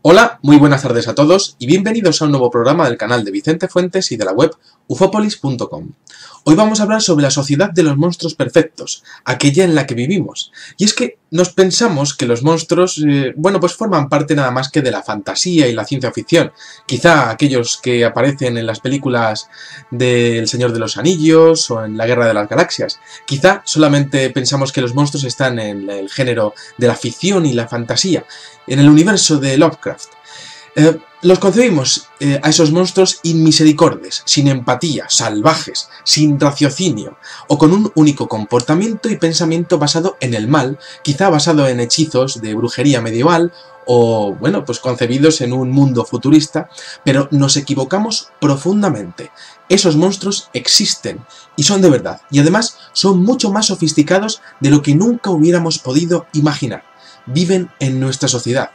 Hola, muy buenas tardes a todos y bienvenidos a un nuevo programa del canal de Vicente Fuentes y de la web ufopolis.com. Hoy vamos a hablar sobre la sociedad de los monstruos perfectos, aquella en la que vivimos. Y es que nos pensamos que los monstruos, pues forman parte nada más que de la fantasía y la ciencia ficción. Quizá aquellos que aparecen en las películas del Señor de los Anillos o en la Guerra de las Galaxias. Quizá solamente pensamos que los monstruos están en el género de la ficción y la fantasía, en el universo de Lovecraft. Los concebimos a esos monstruos inmisericordes, sin empatía, salvajes, sin raciocinio, o con un único comportamiento y pensamiento basado en el mal, quizá basado en hechizos de brujería medieval, o pues concebidos en un mundo futurista, pero nos equivocamos profundamente. Esos monstruos existen, y son de verdad, y además son mucho más sofisticados de lo que nunca hubiéramos podido imaginar. Viven en nuestra sociedad,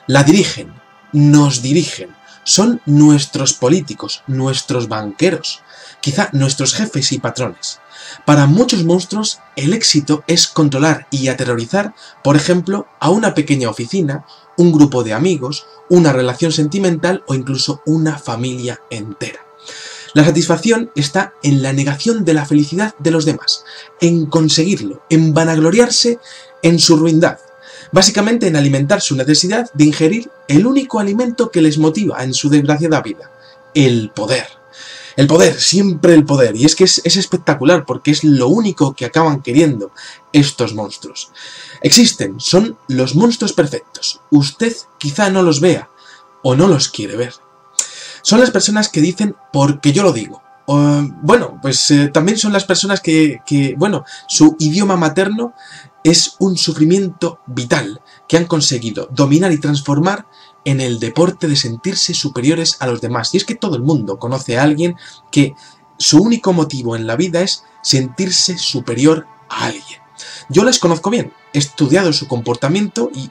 la dirigen, nos dirigen, son nuestros políticos, nuestros banqueros, quizá nuestros jefes y patrones. Para muchos monstruos, el éxito es controlar y aterrorizar, por ejemplo, a una pequeña oficina, un grupo de amigos, una relación sentimental o incluso una familia entera. La satisfacción está en la negación de la felicidad de los demás, en conseguirlo, en vanagloriarse en su ruindad. Básicamente en alimentar su necesidad de ingerir el único alimento que les motiva en su desgraciada vida, el poder. El poder, siempre el poder, y es que es espectacular porque es lo único que acaban queriendo estos monstruos. Existen, son los monstruos perfectos. Usted quizá no los vea o no los quiere ver. Son las personas que dicen porque yo lo digo. También son las personas que su idioma materno es un sufrimiento vital que han conseguido dominar y transformar en el deporte de sentirse superiores a los demás. Y es que todo el mundo conoce a alguien que su único motivo en la vida es sentirse superior a alguien. Yo les conozco bien, he estudiado su comportamiento y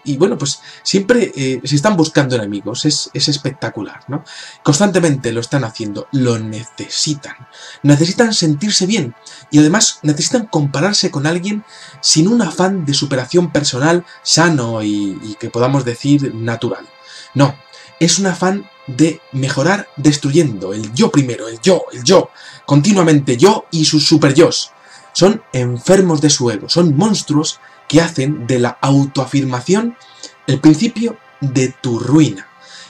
siempre se están buscando enemigos, es espectacular, ¿no? Constantemente lo están haciendo, lo necesitan sentirse bien y además necesitan compararse con alguien sin un afán de superación personal sano y que podamos decir natural. No, es un afán de mejorar destruyendo el yo primero, el yo, continuamente yo y sus superyos. Son enfermos de su ego, son monstruos que hacen de la autoafirmación el principio de tu ruina.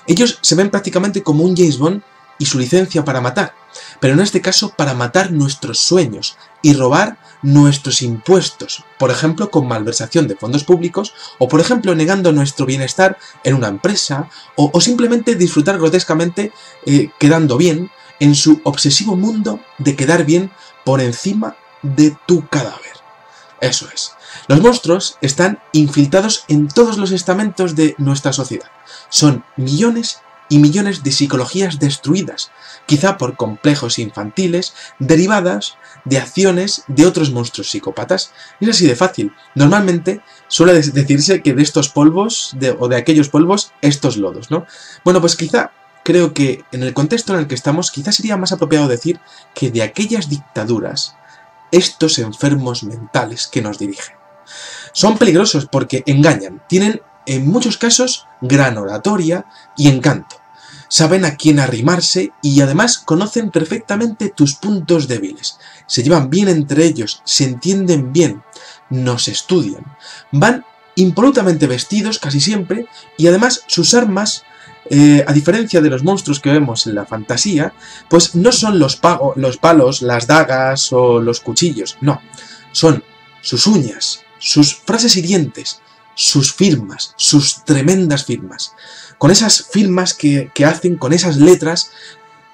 Ellos se ven prácticamente como un James Bond y su licencia para matar, pero en este caso para matar nuestros sueños y robar nuestros impuestos, por ejemplo con malversación de fondos públicos o por ejemplo negando nuestro bienestar en una empresa o simplemente disfrutar grotescamente quedando bien en su obsesivo mundo de quedar bien por encima de tu cadáver. Eso es. Los monstruos están infiltrados en todos los estamentos de nuestra sociedad. Son millones y millones de psicologías destruidas, quizá por complejos infantiles, derivadas de acciones de otros monstruos psicópatas. Es así de fácil. Normalmente suele decirse que de estos polvos, o de aquellos polvos, estos lodos, ¿no? Creo que en el contexto en el que estamos, quizás sería más apropiado decir que de aquellas dictaduras, estos enfermos mentales que nos dirigen. Son peligrosos porque engañan, tienen en muchos casos gran oratoria y encanto. Saben a quién arrimarse y además conocen perfectamente tus puntos débiles. Se llevan bien entre ellos, se entienden bien, nos estudian. Van impolutamente vestidos casi siempre y además sus armas, a diferencia de los monstruos que vemos en la fantasía, pues no son los palos, las dagas o los cuchillos, no. Son sus uñas, sus frases hirientes, sus firmas, sus tremendas firmas. Con esas firmas que hacen, con esas letras,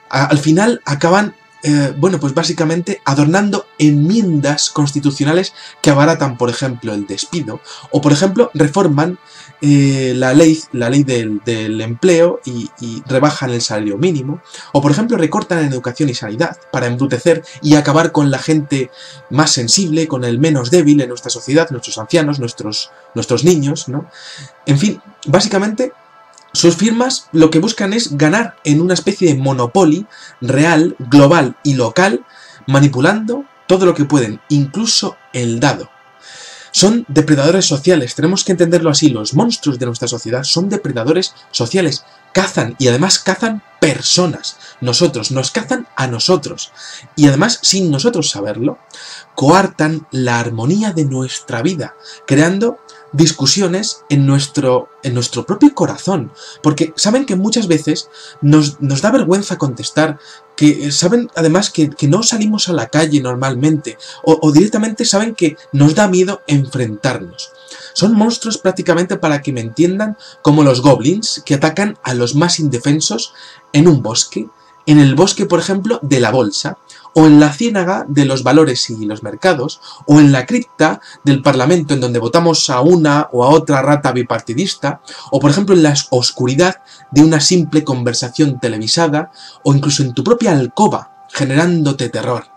al final acaban, básicamente adornando enmiendas constitucionales que abaratan, por ejemplo, el despido, o por ejemplo, reforman la ley del empleo y rebajan el salario mínimo, o por ejemplo recortan en educación y sanidad para embrutecer y acabar con la gente más sensible, con el menos débil en nuestra sociedad, nuestros ancianos, nuestros niños, ¿no? En fin, básicamente sus firmas lo que buscan es ganar en una especie de monopoly real, global y local, manipulando todo lo que pueden, incluso el dado. Son depredadores sociales, tenemos que entenderlo así, los monstruos de nuestra sociedad son depredadores sociales, cazan y además cazan personas, nos cazan a nosotros y además sin nosotros saberlo, coartan la armonía de nuestra vida, creando discusiones en nuestro propio corazón, porque saben que muchas veces nos da vergüenza contestar, que saben además que no salimos a la calle normalmente, o directamente saben que nos da miedo enfrentarnos. Son monstruos prácticamente, para que me entiendan, como los goblins, que atacan a los más indefensos en un bosque, en el bosque, por ejemplo, de la bolsa, o en la ciénaga de los valores y los mercados, o en la cripta del Parlamento en donde votamos a una o a otra rata bipartidista, o por ejemplo en la oscuridad de una simple conversación televisada, o incluso en tu propia alcoba, generándote terror.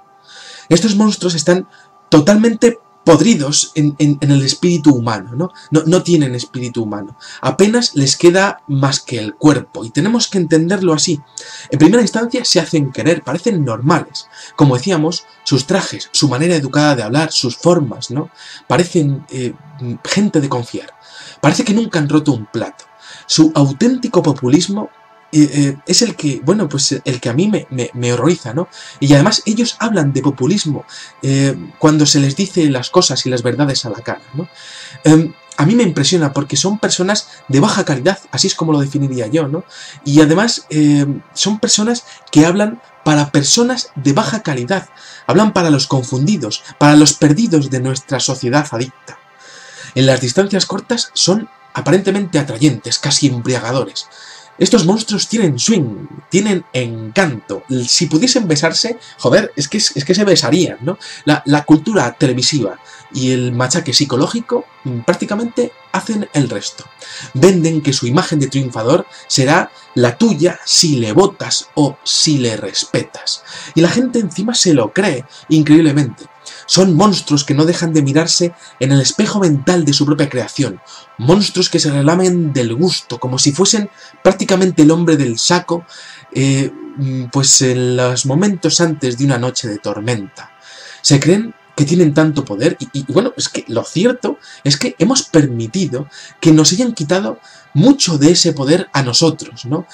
Estos monstruos están totalmente podridos en el espíritu humano, ¿no? No tienen espíritu humano. Apenas les queda más que el cuerpo, y tenemos que entenderlo así. En primera instancia se hacen querer, parecen normales. Como decíamos, sus trajes, su manera educada de hablar, sus formas, ¿no? Parecen gente de confiar. Parece que nunca han roto un plato. Su auténtico populismo es el que, bueno, pues el que a mí me horroriza, ¿no? Y además ellos hablan de populismo cuando se les dice las cosas y las verdades a la cara, ¿no? A mí me impresiona porque son personas de baja calidad, así es como lo definiría yo, ¿no? Y además son personas que hablan para personas de baja calidad, hablan para los confundidos, para los perdidos de nuestra sociedad adicta. En las distancias cortas son aparentemente atrayentes, casi embriagadores. Estos monstruos tienen swing, tienen encanto. Si pudiesen besarse, joder, es que se besarían, ¿no? La cultura televisiva y el machaque psicológico prácticamente hacen el resto. Venden que su imagen de triunfador será la tuya si le votas o si le respetas. Y la gente encima se lo cree, increíblemente. Son monstruos que no dejan de mirarse en el espejo mental de su propia creación. Monstruos que se relamen del gusto, como si fuesen prácticamente el hombre del saco, pues en los momentos antes de una noche de tormenta. Se creen que tienen tanto poder y bueno, es que lo cierto es que hemos permitido que nos hayan quitado mucho de ese poder a nosotros, ¿no?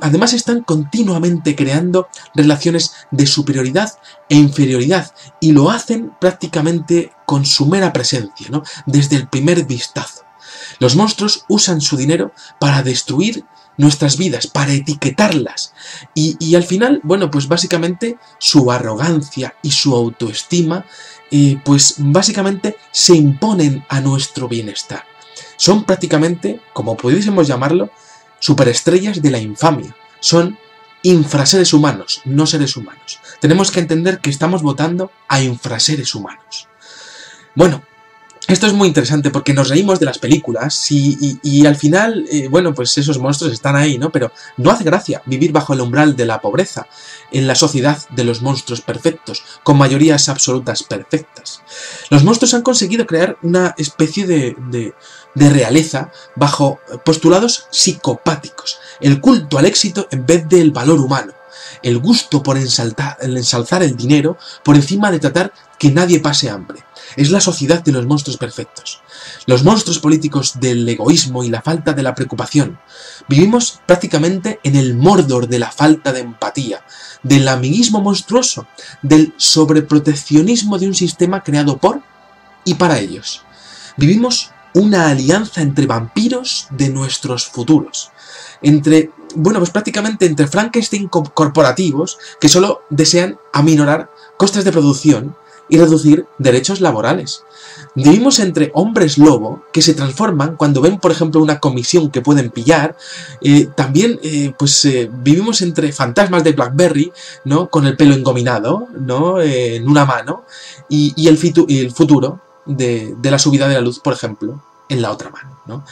Además están continuamente creando relaciones de superioridad e inferioridad y lo hacen prácticamente con su mera presencia, ¿no? Desde el primer vistazo. Los monstruos usan su dinero para destruir nuestras vidas, para etiquetarlas y al final, bueno, pues básicamente su arrogancia y su autoestima pues básicamente se imponen a nuestro bienestar. Son prácticamente, como pudiésemos llamarlo, superestrellas de la infamia. Son infraseres humanos, no seres humanos. Tenemos que entender que estamos votando a infraseres humanos. Bueno, esto es muy interesante porque nos reímos de las películas y al final, bueno, pues esos monstruos están ahí, ¿no? Pero no hace gracia vivir bajo el umbral de la pobreza, en la sociedad de los monstruos perfectos, con mayorías absolutas perfectas. Los monstruos han conseguido crear una especie de realeza bajo postulados psicopáticos, el culto al éxito en vez del valor humano, el gusto por ensalzar el dinero por encima de tratar que nadie pase hambre. Es la sociedad de los monstruos perfectos. Los monstruos políticos del egoísmo y la falta de la preocupación. Vivimos prácticamente en el Mordor de la falta de empatía, del amiguismo monstruoso, del sobreproteccionismo de un sistema creado por y para ellos. Vivimos una alianza entre vampiros de nuestros futuros. Bueno, pues prácticamente entre Frankenstein corporativos que solo desean aminorar costes de producción y reducir derechos laborales. Vivimos entre hombres lobo que se transforman cuando ven, por ejemplo, una comisión que pueden pillar. También vivimos entre fantasmas de BlackBerry, ¿no? Con el pelo engominado, ¿no? En una mano y el futuro de la subida de la luz, por ejemplo, en la otra mano, ¿no?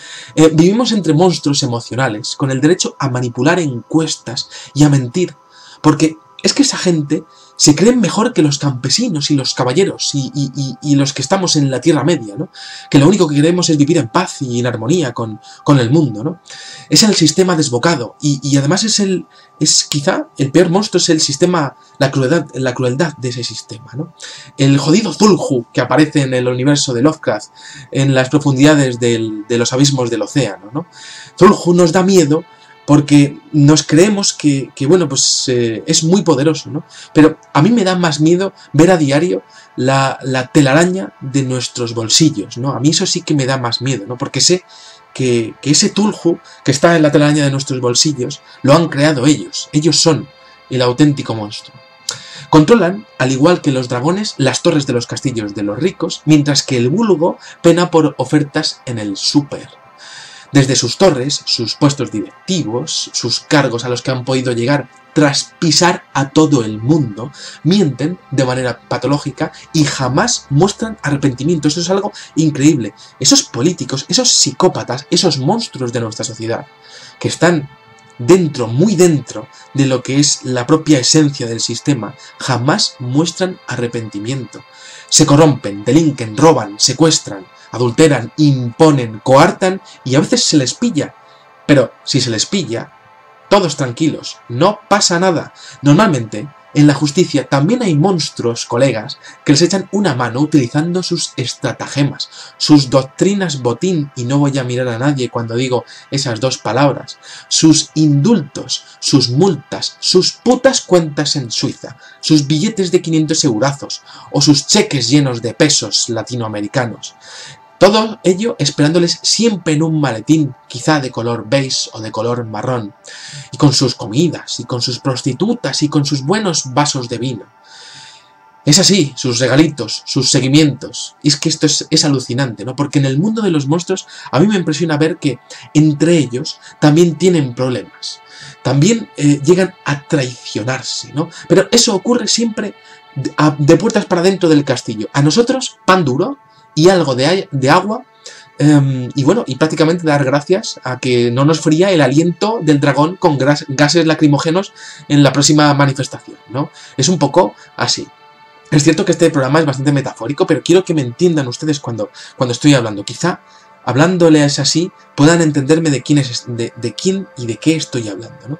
Vivimos entre monstruos emocionales con el derecho a manipular encuestas y a mentir, porque es que esa gente se creen mejor que los campesinos y los caballeros y los que estamos en la Tierra Media, ¿no? Que lo único que queremos es vivir en paz y en armonía con el mundo, ¿no? Es el sistema desbocado y además es quizá el peor monstruo, es el sistema, la crueldad de ese sistema, ¿no? El jodido Cthulhu que aparece en el universo de Lovecraft, en las profundidades de los abismos del océano, ¿no? Cthulhu nos da miedo porque nos creemos que bueno, pues es muy poderoso, ¿no? Pero a mí me da más miedo ver a diario la telaraña de nuestros bolsillos, ¿no? A mí eso sí que me da más miedo, ¿no? Porque sé que ese Cthulhu que está en la telaraña de nuestros bolsillos lo han creado ellos. Ellos son el auténtico monstruo. Controlan, al igual que los dragones, las torres de los castillos de los ricos, mientras que el vulgo pena por ofertas en el súper. Desde sus torres, sus puestos directivos, sus cargos a los que han podido llegar tras pisar a todo el mundo, mienten de manera patológica y jamás muestran arrepentimiento. Eso es algo increíble. Esos políticos, esos psicópatas, esos monstruos de nuestra sociedad, que están dentro, muy dentro de lo que es la propia esencia del sistema, jamás muestran arrepentimiento. Se corrompen, delinquen, roban, secuestran, adulteran, imponen, coartan y a veces se les pilla. Pero si se les pilla, todos tranquilos, no pasa nada. Normalmente, en la justicia también hay monstruos, colegas, que les echan una mano utilizando sus estratagemas, sus doctrinas botín, y no voy a mirar a nadie cuando digo esas dos palabras, sus indultos, sus multas, sus putas cuentas en Suiza, sus billetes de 500 eurazos o sus cheques llenos de pesos latinoamericanos. Todo ello esperándoles siempre en un maletín, quizá de color beige o de color marrón, y con sus comidas, y con sus prostitutas, y con sus buenos vasos de vino. Es así, sus regalitos, sus seguimientos. Y es que esto es alucinante, ¿no? Porque en el mundo de los monstruos a mí me impresiona ver que entre ellos también tienen problemas. También llegan a traicionarse, ¿no? Pero eso ocurre siempre de puertas para dentro del castillo. A nosotros, pan duro y algo de agua, y bueno, y prácticamente dar gracias a que no nos fría el aliento del dragón con gases lacrimógenos en la próxima manifestación, ¿no? Es un poco así. Es cierto que este programa es bastante metafórico, pero quiero que me entiendan ustedes cuando estoy hablando. Quizá, hablándoles así, puedan entenderme de quién y de qué estoy hablando, ¿no?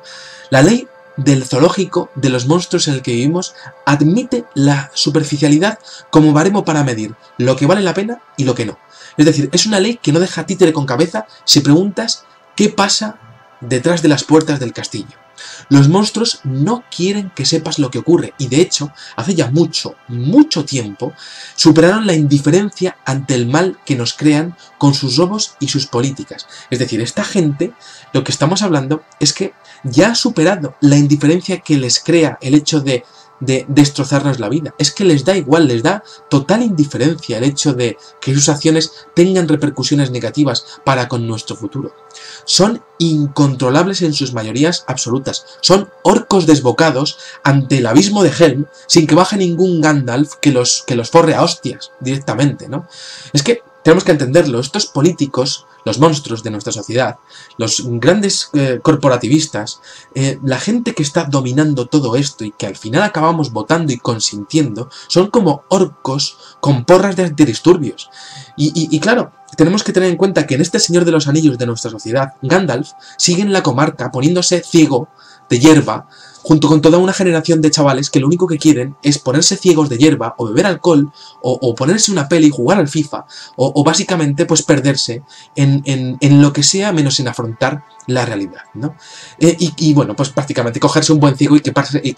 La ley del zoológico de los monstruos en el que vivimos admite la superficialidad como baremo para medir lo que vale la pena y lo que no. Es decir, es una ley que no deja títere con cabeza si preguntas qué pasa detrás de las puertas del castillo. Los monstruos no quieren que sepas lo que ocurre y de hecho, hace ya mucho, mucho tiempo, superaron la indiferencia ante el mal que nos crean con sus robos y sus políticas. Es decir, esta gente, lo que estamos hablando es que ya ha superado la indiferencia que les crea el hecho de destrozarnos la vida. Es que les da igual, les da total indiferencia el hecho de que sus acciones tengan repercusiones negativas para con nuestro futuro. Son incontrolables en sus mayorías absolutas. Son orcos desbocados ante el abismo de Helm sin que baje ningún Gandalf que los forre a hostias directamente, ¿no? Es que tenemos que entenderlo. Estos políticos, los monstruos de nuestra sociedad, los grandes corporativistas, la gente que está dominando todo esto y que al final acabamos votando y consintiendo, son como orcos con porras de disturbios. Y claro, tenemos que tener en cuenta que en este Señor de los Anillos de nuestra sociedad, Gandalf sigue en la comarca poniéndose ciego de hierba, junto con toda una generación de chavales que lo único que quieren es ponerse ciegos de hierba, o beber alcohol, o ponerse una peli y jugar al FIFA, o básicamente pues perderse en lo que sea menos en afrontar la realidad, ¿no? Y bueno, pues prácticamente cogerse un buen ciego y que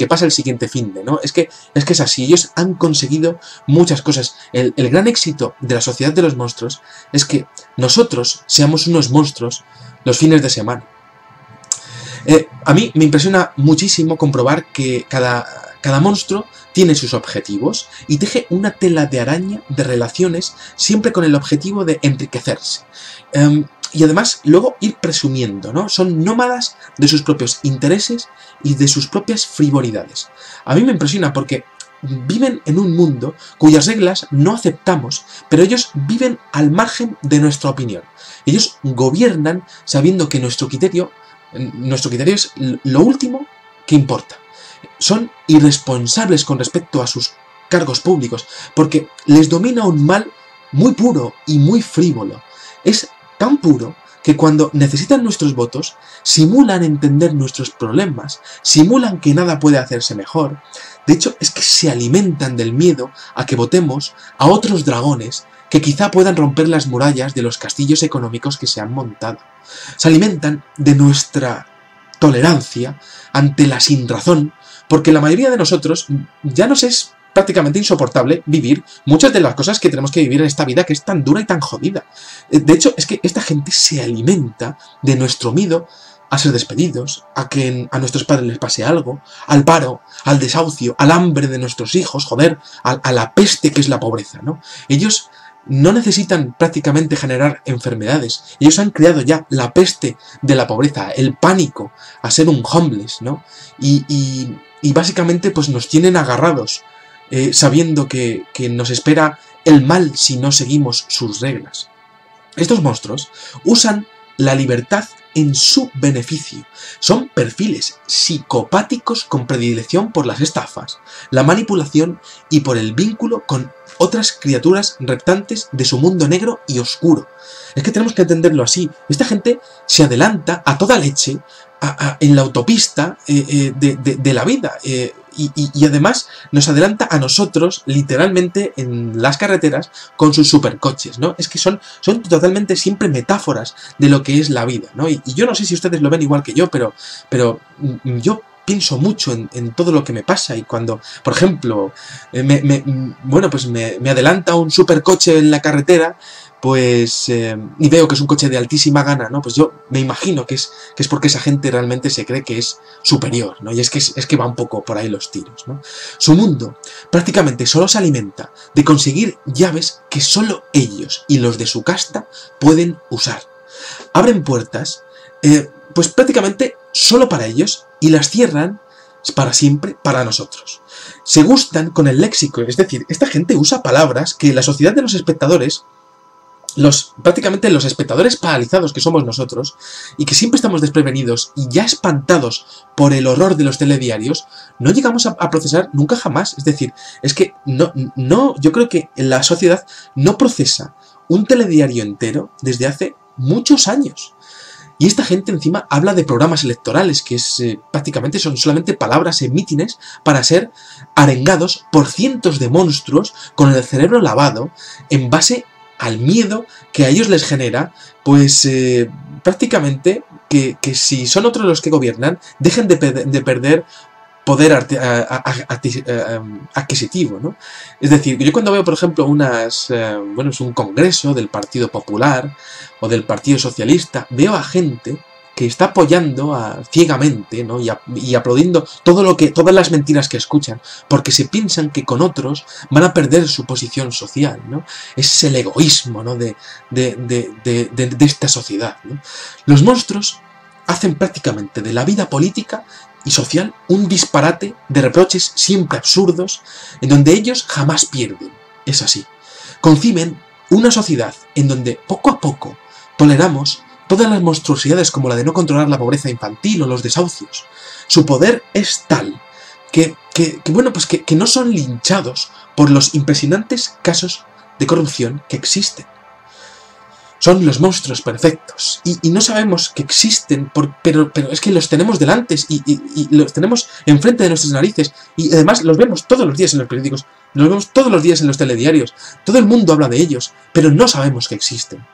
pase el siguiente finde, ¿no? Es que es así, ellos han conseguido muchas cosas. El gran éxito de la sociedad de los monstruos es que nosotros seamos unos monstruos los fines de semana. A mí me impresiona muchísimo comprobar que cada monstruo tiene sus objetivos y teje una tela de araña de relaciones siempre con el objetivo de enriquecerse. Y además luego ir presumiendo, ¿no? Son nómadas de sus propios intereses y de sus propias frivolidades. A mí me impresiona porque viven en un mundo cuyas reglas no aceptamos, pero ellos viven al margen de nuestra opinión. Ellos gobiernan sabiendo que nuestro criterio es lo último que importa. son irresponsables con respecto a sus cargos públicos, porque les domina un mal muy puro y muy frívolo. Es tan puro que cuando necesitan nuestros votos, simulan entender nuestros problemas, simulan que nada puede hacerse mejor. De hecho, es que se alimentan del miedo a que votemos a otros dragones que quizá puedan romper las murallas de los castillos económicos que se han montado. Se alimentan de nuestra tolerancia ante la sinrazón, porque la mayoría de nosotros ya nos es prácticamente insoportable vivir muchas de las cosas que tenemos que vivir en esta vida que es tan dura y tan jodida. De hecho, es que esta gente se alimenta de nuestro miedo a ser despedidos, a que a nuestros padres les pase algo, al paro, al desahucio, al hambre de nuestros hijos, joder, a la peste que es la pobreza, ¿no? Ellos no necesitan prácticamente generar enfermedades. Ellos han creado ya la peste de la pobreza, el pánico a ser un homeless, ¿no? Y básicamente pues nos tienen agarrados, sabiendo que nos espera el mal si no seguimos sus reglas. Estos monstruos usan la libertad en su beneficio. Son perfiles psicopáticos con predilección por las estafas, la manipulación y por el vínculo con otras criaturas reptantes de su mundo negro y oscuro. Es que tenemos que entenderlo así. Esta gente se adelanta a toda leche en la autopista de la vida, y además nos adelanta a nosotros literalmente en las carreteras con sus supercoches, ¿no? Es que son totalmente siempre metáforas de lo que es la vida, ¿no? Y yo no sé si ustedes lo ven igual que yo, pero yo pienso mucho en todo lo que me pasa, y cuando, por ejemplo, me adelanta un supercoche en la carretera, pues, y veo que es un coche de altísima gana, ¿no? Pues yo me imagino que es porque esa gente realmente se cree que es superior, ¿no? Y es que va un poco por ahí los tiros, ¿no? Su mundo prácticamente solo se alimenta de conseguir llaves que solo ellos y los de su casta pueden usar. Abren puertas, pues prácticamente solo para ellos, y las cierran para siempre para nosotros. Se gustan con el léxico, es decir, esta gente usa palabras que la sociedad de los espectadores, prácticamente los espectadores paralizados que somos nosotros, y que siempre estamos desprevenidos y ya espantados por el horror de los telediarios, no llegamos a procesar nunca jamás. Es decir, es que yo creo que la sociedad no procesa un telediario entero desde hace muchos años. Y esta gente encima habla de programas electorales, que prácticamente son solamente palabras en mítines para ser arengados por cientos de monstruos con el cerebro lavado en base al miedo que a ellos les genera, pues prácticamente que si son otros los que gobiernan, dejen de perder poder adquisitivo, ¿no? Es decir, yo cuando veo, por ejemplo, es un congreso del Partido Popular o del Partido Socialista, veo a gente que está apoyando ciegamente, ¿no? y aplaudiendo todas las mentiras que escuchan, porque se piensan que con otros van a perder su posición social, ¿no? Es el egoísmo, ¿no? de esta sociedad, ¿no? Los monstruos hacen prácticamente de la vida política y social un disparate de reproches siempre absurdos, en donde ellos jamás pierden. Es así. Conciben una sociedad en donde poco a poco toleramos todas las monstruosidades, como la de no controlar la pobreza infantil o los desahucios. Su poder es tal que no son linchados por los impresionantes casos de corrupción que existen. Son los monstruos perfectos, y no sabemos que existen, pero es que los tenemos delante y los tenemos enfrente de nuestras narices, y además los vemos todos los días en los periódicos, los vemos todos los días en los telediarios, todo el mundo habla de ellos, pero no sabemos que existen.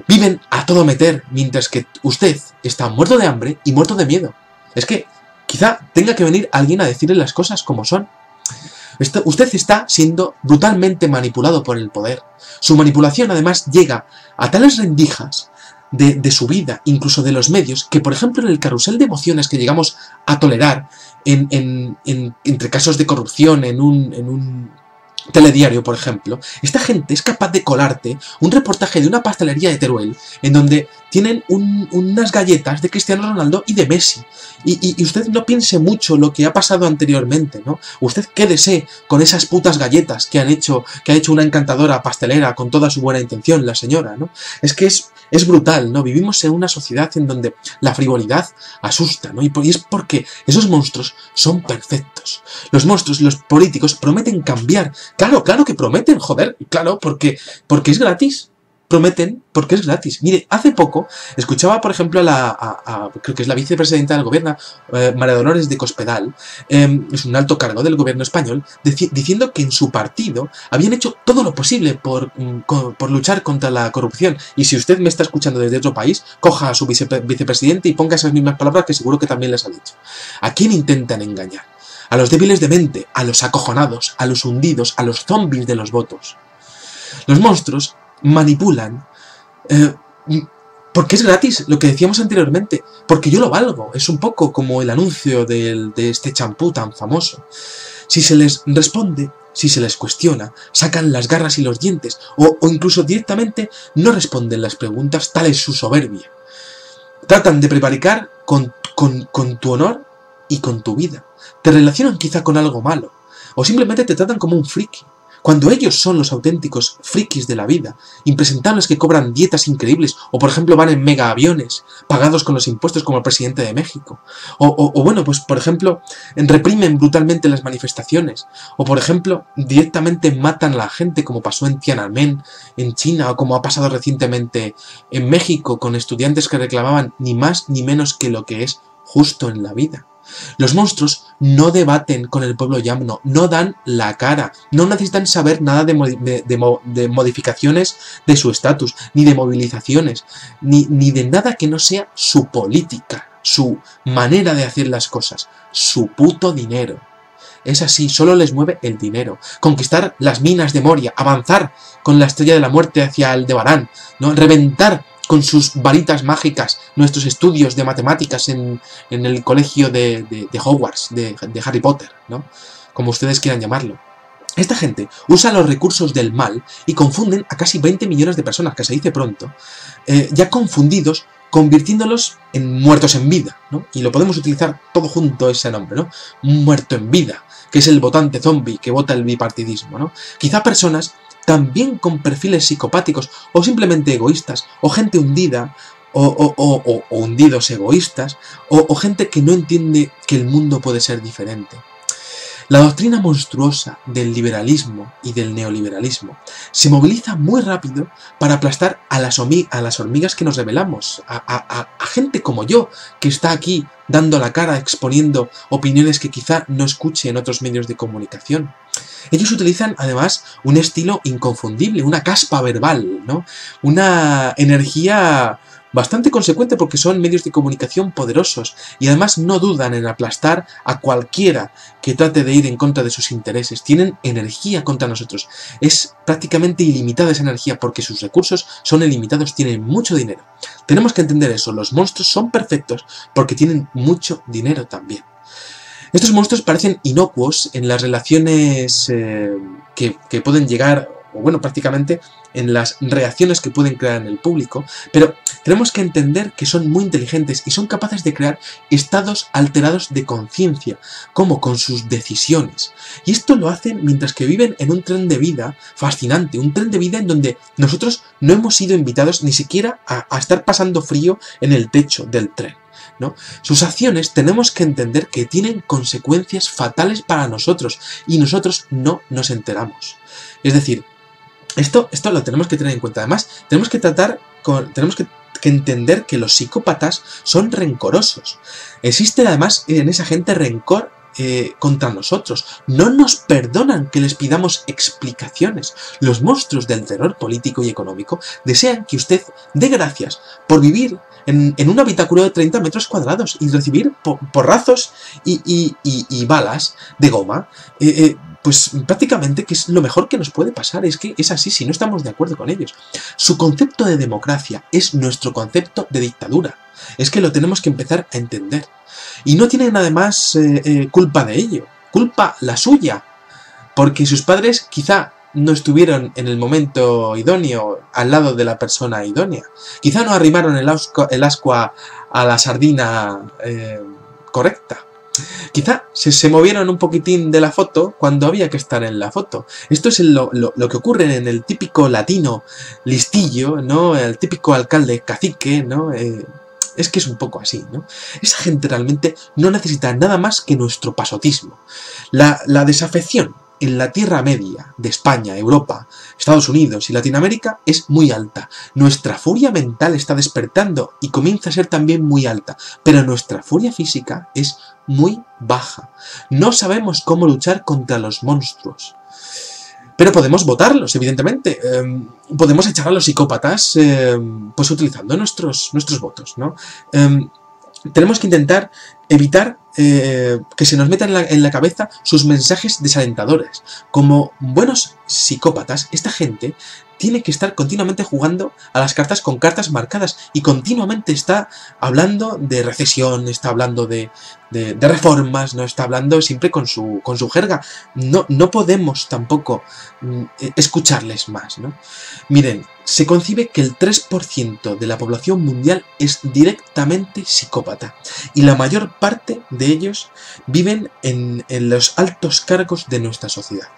Viven a todo meter, mientras que usted está muerto de hambre y muerto de miedo. Es que quizá tenga que venir alguien a decirle las cosas como son. Usted está siendo brutalmente manipulado por el poder. Su manipulación además llega a tales rendijas de su vida, incluso de los medios, que por ejemplo en el carrusel de emociones que llegamos a tolerar entre casos de corrupción en un telediario, por ejemplo, esta gente es capaz de colarte un reportaje de una pastelería de Teruel en donde tienen unas galletas de Cristiano Ronaldo y de Messi, y usted no piense mucho lo que ha pasado anteriormente, ¿no? Usted quédese con esas putas galletas que ha hecho una encantadora pastelera con toda su buena intención, la señora, ¿no? Es que Es brutal, ¿no? Vivimos en una sociedad en donde la frivolidad asusta, ¿no? Y es porque esos monstruos son perfectos. Los monstruos, los políticos, prometen cambiar. Claro, claro que prometen, joder, claro, porque es gratis. Prometen porque es gratis. Mire, hace poco escuchaba, por ejemplo, creo que es la vicepresidenta del gobierno, María Dolores de Cospedal, es un alto cargo del gobierno español, diciendo que en su partido habían hecho todo lo posible por luchar contra la corrupción. Y si usted me está escuchando desde otro país, coja a su vicepresidente y ponga esas mismas palabras que seguro que también les ha dicho. ¿A quién intentan engañar? A los débiles de mente, a los acojonados, a los hundidos, a los zombies de los votos. Los monstruos manipulan porque es gratis, lo que decíamos anteriormente, porque yo lo valgo. Es un poco como el anuncio de este champú tan famoso. Si se les responde, si se les cuestiona, sacan las garras y los dientes, o incluso directamente no responden las preguntas, tal es su soberbia. Tratan de prevaricar con tu honor y con tu vida. Te relacionan quizá con algo malo, o simplemente te tratan como un friki. Cuando ellos son los auténticos frikis de la vida, impresentables que cobran dietas increíbles, o por ejemplo van en mega aviones, pagados con los impuestos como el presidente de México, o bueno, pues por ejemplo, reprimen brutalmente las manifestaciones, o por ejemplo, directamente matan a la gente como pasó en Tiananmen, en China, o como ha pasado recientemente en México con estudiantes que reclamaban ni más ni menos que lo que es justo en la vida. Los monstruos no debaten con el pueblo yamno, no dan la cara, no necesitan saber nada de modificaciones de su estatus, ni de movilizaciones, ni de nada que no sea su política, su manera de hacer las cosas, su puto dinero. Es así, solo les mueve el dinero. Conquistar las minas de Moria, avanzar con la Estrella de la Muerte hacia Aldebarán, ¿no? Reventar con sus varitas mágicas nuestros estudios de matemáticas en el colegio de Hogwarts, de Harry Potter, ¿no? Como ustedes quieran llamarlo. Esta gente usa los recursos del mal y confunden a casi 20 millones de personas, que se dice pronto, ya confundidos, convirtiéndolos en muertos en vida, ¿no? Y lo podemos utilizar todo junto ese nombre, ¿no? Un muerto en vida, que es el votante zombie que vota el bipartidismo, ¿no? Quizá personas también con perfiles psicopáticos, o simplemente egoístas, o gente hundida, o hundidos egoístas, o gente que no entiende que el mundo puede ser diferente. La doctrina monstruosa del liberalismo y del neoliberalismo se moviliza muy rápido para aplastar a las hormigas que nos rebelamos, a gente como yo, que está aquí dando la cara, exponiendo opiniones que quizá no escuche en otros medios de comunicación. Ellos utilizan además un estilo inconfundible, una caspa verbal, ¿no? Una energía bastante consecuente porque son medios de comunicación poderosos y además no dudan en aplastar a cualquiera que trate de ir en contra de sus intereses. Tienen energía contra nosotros. Es prácticamente ilimitada esa energía porque sus recursos son ilimitados, tienen mucho dinero. Tenemos que entender eso, los monstruos son perfectos porque tienen mucho dinero también. Estos monstruos parecen inocuos en las relaciones que pueden llegar, o bueno, prácticamente en las reacciones que pueden crear en el público, pero tenemos que entender que son muy inteligentes y son capaces de crear estados alterados de conciencia, como con sus decisiones. Y esto lo hacen mientras que viven en un tren de vida fascinante, un tren de vida en donde nosotros no hemos sido invitados ni siquiera a estar pasando frío en el techo del tren, ¿no? Sus acciones tenemos que entender que tienen consecuencias fatales para nosotros y nosotros no nos enteramos. Es decir, esto lo tenemos que tener en cuenta. Además, tenemos que entender que los psicópatas son rencorosos. Existe además en esa gente rencor contra nosotros. No nos perdonan que les pidamos explicaciones. Los monstruos del terror político y económico desean que usted dé gracias por vivir en un habitáculo de 30 metros cuadrados y recibir porrazos y balas de goma, pues prácticamente que es lo mejor que nos puede pasar. Es que es así si no estamos de acuerdo con ellos. Su concepto de democracia es nuestro concepto de dictadura. Es que lo tenemos que empezar a entender. Y no tienen además culpa de ello, culpa la suya, porque sus padres quizá no estuvieron en el momento idóneo al lado de la persona idónea. Quizá no arrimaron el ascua a la sardina correcta. Quizá se movieron un poquitín de la foto cuando había que estar en la foto. Esto es lo que ocurre en el típico latino listillo, ¿no? El típico alcalde cacique, ¿no? Es que es un poco así, ¿no? Esa gente realmente no necesita nada más que nuestro pasotismo. La desafección en la Tierra Media de España, Europa, Estados Unidos y Latinoamérica es muy alta. Nuestra furia mental está despertando y comienza a ser también muy alta, pero nuestra furia física es muy baja. No sabemos cómo luchar contra los monstruos. Pero podemos votarlos, evidentemente. Podemos echar a los psicópatas pues utilizando nuestros votos, ¿no? Tenemos que intentar evitar que se nos metan en la cabeza sus mensajes desalentadores. Como buenos psicópatas, esta gente tiene que estar continuamente jugando a las cartas con cartas marcadas y continuamente está hablando de recesión, está hablando de reformas, no está hablando siempre con su jerga. No podemos tampoco escucharles más, ¿no? Miren, se concibe que el 3% de la población mundial es directamente psicópata y la mayor parte de ellos viven en los altos cargos de nuestra sociedad.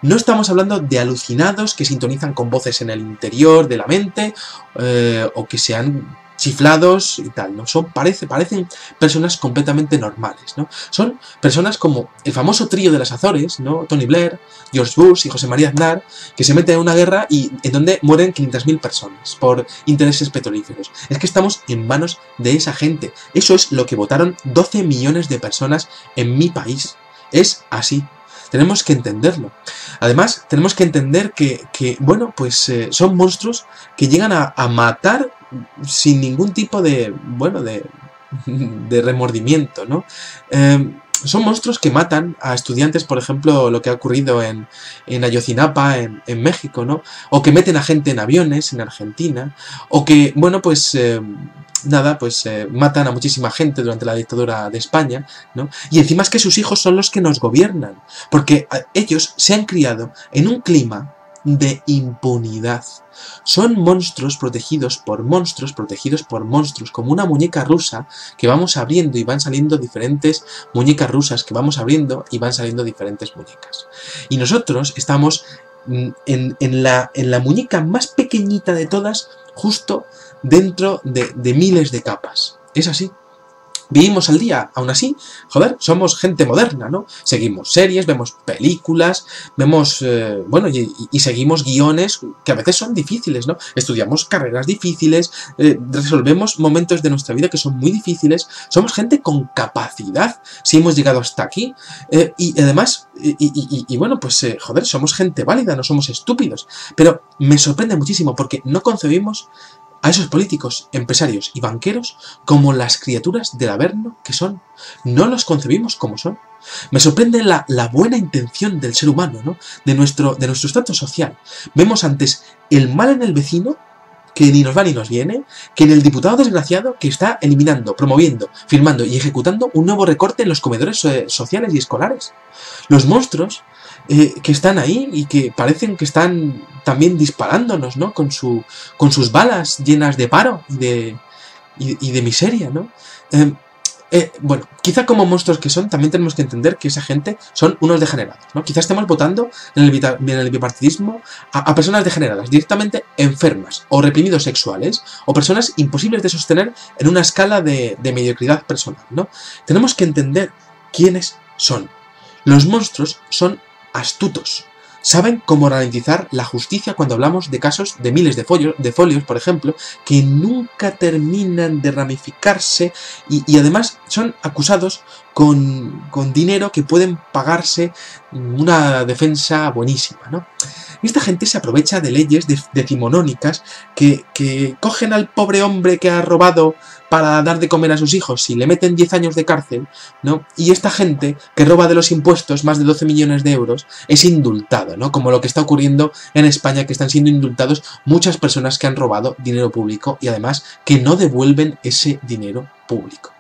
No estamos hablando de alucinados que sintonizan con voces en el interior de la mente o que sean chiflados y tal, ¿no? Parecen personas completamente normales, ¿no? Son personas como el famoso trío de las Azores, ¿no? Tony Blair, George Bush y José María Aznar, que se meten en una guerra y en donde mueren 500.000 personas por intereses petrolíferos. Es que estamos en manos de esa gente. Eso es lo que votaron 12 millones de personas en mi país. Es así. Tenemos que entenderlo. Además, tenemos que entender que bueno, pues son monstruos que llegan a matar sin ningún tipo de, bueno, de remordimiento, ¿no? Son monstruos que matan a estudiantes, por ejemplo, lo que ha ocurrido en Ayotzinapa, en México, ¿no? O que meten a gente en aviones en Argentina, o que, bueno, pues matan a muchísima gente durante la dictadura de España, ¿no? Y encima es que sus hijos son los que nos gobiernan, porque ellos se han criado en un clima de impunidad. Son monstruos protegidos por monstruos, como una muñeca rusa que vamos abriendo y van saliendo diferentes muñecas rusas que vamos abriendo y van saliendo diferentes muñecas. Y nosotros estamos en la muñeca más pequeñita de todas, justo dentro de miles de capas. Es así. Vivimos al día, aún así, joder, somos gente moderna, ¿no? Seguimos series, vemos películas, vemos, bueno, y seguimos guiones que a veces son difíciles, ¿no? Estudiamos carreras difíciles, resolvemos momentos de nuestra vida que son muy difíciles, somos gente con capacidad, si hemos llegado hasta aquí, y además, bueno, pues, joder, somos gente válida, no somos estúpidos, pero me sorprende muchísimo porque no concebimos a esos políticos, empresarios y banqueros como las criaturas del Averno que son. No los concebimos como son. Me sorprende la buena intención del ser humano, ¿no? De nuestro estrato social. Vemos antes el mal en el vecino, que ni nos va ni nos viene, que en el diputado desgraciado que está eliminando, promoviendo, firmando y ejecutando un nuevo recorte en los comedores sociales y escolares. Los monstruos que están ahí y que parecen que están también disparándonos, ¿no? Con sus balas llenas de paro y de miseria, ¿no? Bueno, quizá como monstruos que son, también tenemos que entender que esa gente son unos degenerados, ¿no? Quizá estemos votando en el bipartidismo a personas degeneradas, directamente enfermas, o reprimidos sexuales, o personas imposibles de sostener en una escala de mediocridad personal, ¿no? Tenemos que entender quiénes son. Los monstruos son astutos. Saben cómo ralentizar la justicia cuando hablamos de casos de miles de folios, por ejemplo, que nunca terminan de ramificarse y además son acusados con dinero que pueden pagarse una defensa buenísima, ¿no? Esta gente se aprovecha de leyes decimonónicas que cogen al pobre hombre que ha robado para dar de comer a sus hijos y le meten 10 años de cárcel, ¿no? Y esta gente que roba de los impuestos más de 12 millones de euros es indultado, ¿no? Como lo que está ocurriendo en España, que están siendo indultados muchas personas que han robado dinero público y además que no devuelven ese dinero público.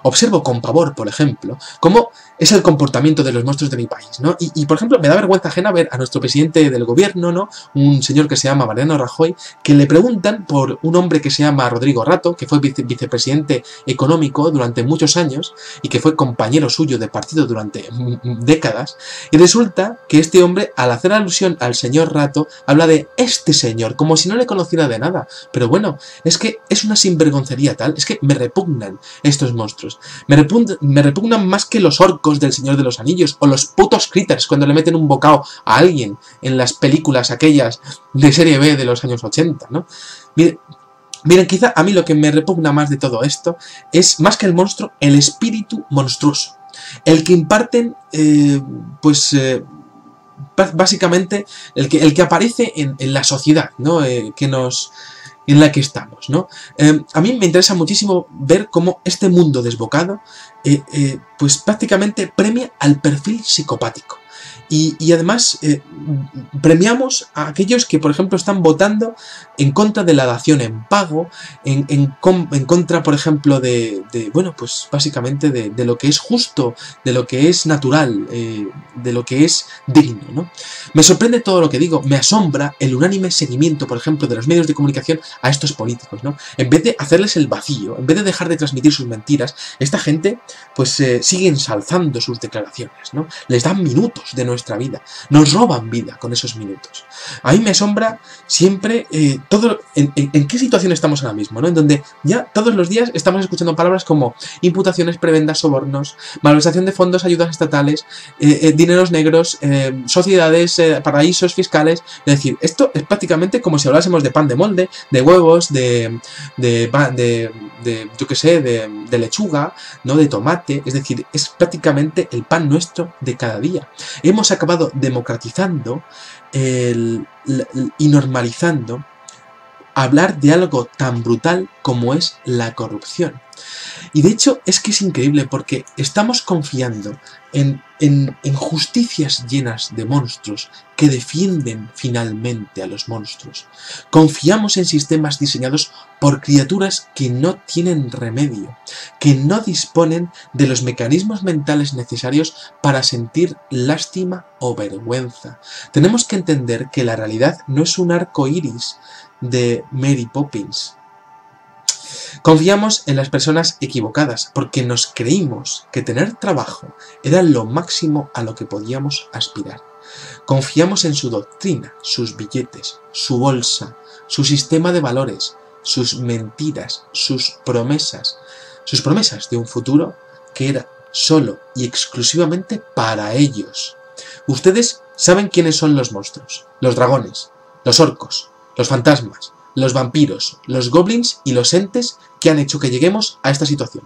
Observo con pavor, por ejemplo, cómo es el comportamiento de los monstruos de mi país, ¿no? Y por ejemplo, me da vergüenza ajena ver a nuestro presidente del gobierno, ¿no? Un señor que se llama Mariano Rajoy, que le preguntan por un hombre que se llama Rodrigo Rato, que fue vicepresidente económico durante muchos años y que fue compañero suyo de partido durante décadas, y resulta que este hombre, al hacer alusión al señor Rato, habla de este señor, como si no le conociera de nada. Pero bueno, es que es una sinvergoncería tal, es que me repugnan estos monstruos. Me repugnan más que los orcos del Señor de los Anillos o los putos critters cuando le meten un bocado a alguien en las películas aquellas de serie B de los años 80, ¿no? Miren, quizá a mí lo que me repugna más de todo esto es, más que el monstruo, el espíritu monstruoso. El que imparten, básicamente, el que aparece en la sociedad, ¿no? En la que estamos, ¿no? A mí me interesa muchísimo ver cómo este mundo desbocado pues prácticamente premia al perfil psicopático. Y además premiamos a aquellos que, por ejemplo, están votando en contra de la dación en pago, en contra, por ejemplo, bueno, pues básicamente de lo que es justo, de lo que es natural, de lo que es digno, ¿no? Me sorprende todo lo que digo, me asombra el unánime seguimiento, por ejemplo, de los medios de comunicación a estos políticos, ¿no? En vez de hacerles el vacío, en vez de dejar de transmitir sus mentiras, esta gente, pues, sigue ensalzando sus declaraciones, ¿no? Les dan minutos de nuestra vida, nos roban vida con esos minutos. A mí me asombra siempre todo en qué situación estamos ahora mismo, ¿no? En donde ya todos los días estamos escuchando palabras como imputaciones, prebendas, sobornos, malversación de fondos, ayudas estatales, dineros negros, sociedades, paraísos fiscales. Es decir, esto es prácticamente como si hablásemos de pan de molde, de huevos, yo qué sé, de lechuga, ¿no? De tomate. Es decir, es prácticamente el pan nuestro de cada día. Hemos acabado democratizando y normalizando hablar de algo tan brutal como es la corrupción. Y de hecho es que es increíble porque estamos confiando en justicias llenas de monstruos que defienden finalmente a los monstruos. Confiamos en sistemas diseñados por criaturas que no tienen remedio, que no disponen de los mecanismos mentales necesarios para sentir lástima o vergüenza. Tenemos que entender que la realidad no es un arco iris de Mary Poppins. Confiamos en las personas equivocadas porque nos creímos que tener trabajo era lo máximo a lo que podíamos aspirar. Confiamos en su doctrina, sus billetes, su bolsa, su sistema de valores, sus mentiras, sus promesas de un futuro que era solo y exclusivamente para ellos. Ustedes saben quiénes son los monstruos, los dragones, los orcos, los fantasmas, los vampiros, los goblins y los entes que han hecho que lleguemos a esta situación.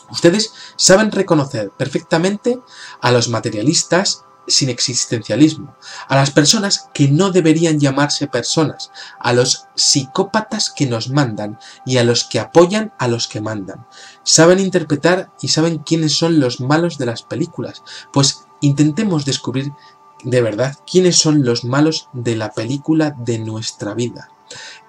Ustedes saben reconocer perfectamente a los materialistas sin existencialismo, a las personas que no deberían llamarse personas, a los psicópatas que nos mandan y a los que apoyan a los que mandan. Saben interpretar y saben quiénes son los malos de las películas, pues intentemos descubrir de verdad quiénes son los malos de la película de nuestra vida.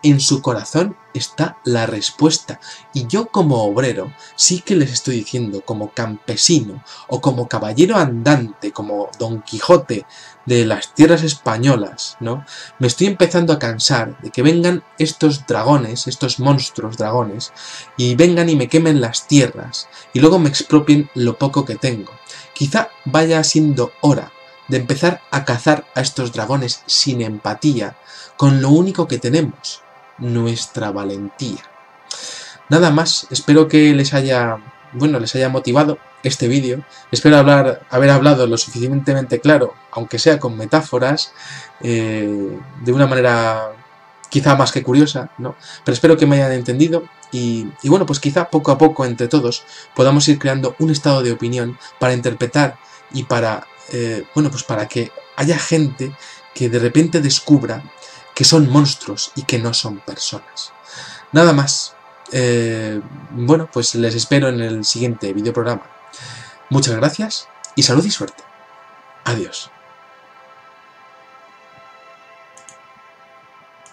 En su corazón está la respuesta, y yo como obrero sí que les estoy diciendo, como campesino o como caballero andante, como Don Quijote de las tierras españolas, ¿no? Me estoy empezando a cansar de que vengan estos dragones, estos monstruos dragones, y vengan y me quemen las tierras, y luego me expropien lo poco que tengo. Quizá vaya siendo hora de empezar a cazar a estos dragones sin empatía, con lo único que tenemos, nuestra valentía. Nada más, espero que les haya motivado este vídeo, espero haber hablado lo suficientemente claro, aunque sea con metáforas, de una manera quizá más que curiosa, ¿no? Pero espero que me hayan entendido y bueno, pues quizá poco a poco entre todos podamos ir creando un estado de opinión para interpretar y para para que haya gente que de repente descubra que son monstruos y que no son personas. Nada más. Bueno, pues les espero en el siguiente videoprograma. Muchas gracias y salud y suerte. Adiós.